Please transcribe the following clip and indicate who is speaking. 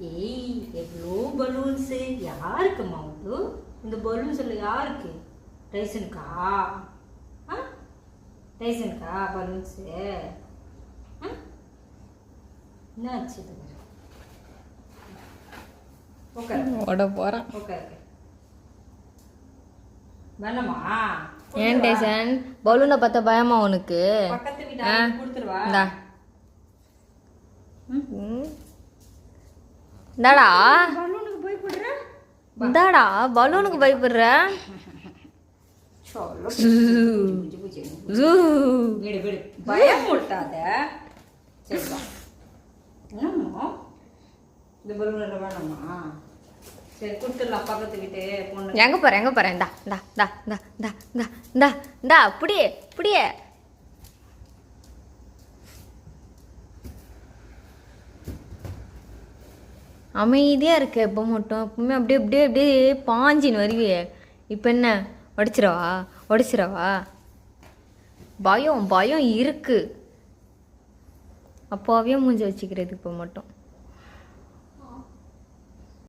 Speaker 1: ஏய் எவ்வளோ பலூன்ஸு யாருக்குமா அது? இந்த பலூன்ஸில் யாருக்கு? டைசனுக்கா? ஆ டைசனுக்கா பலூன்ஸு? என்னாச்சு இது? ஓகே
Speaker 2: ஓட போகிறான்.
Speaker 1: ஓகே வேணாமா?
Speaker 2: ஏன் டைசன் பலூனை பார்த்தா பயமா உனக்கு?
Speaker 1: பக்கத்து வீட்டு கொடுத்துருவா.
Speaker 2: இந்தாடா
Speaker 1: பலூனுக்கு பயப்படுற?
Speaker 2: இந்தாடா பலூனுக்கு பயப்படுற.
Speaker 1: பயம் முட்டாத. சரிப்பா என்னம்மா இந்த பலூன் வேணாமா? சரி கொடுத்துடலாம் பக்கத்து வீட்டு பொண்ணு.
Speaker 2: எங்க போறேன் இந்தா இந்தா இந்தா இந்தா இந்தா இந்தா இந்தா இந்தா அப்படியே அப்படியே. அமைதியாக இருக்க இப்போ மட்டும். எப்பவுமே அப்படியே அப்படியே அப்படியே பாஞ்சின்னு வருவியே. இப்போ என்ன உடைச்சிடவா? பயம் இருக்கு. அப்பாவே மூஞ்சி வச்சுக்கிறது இப்போ மட்டும்.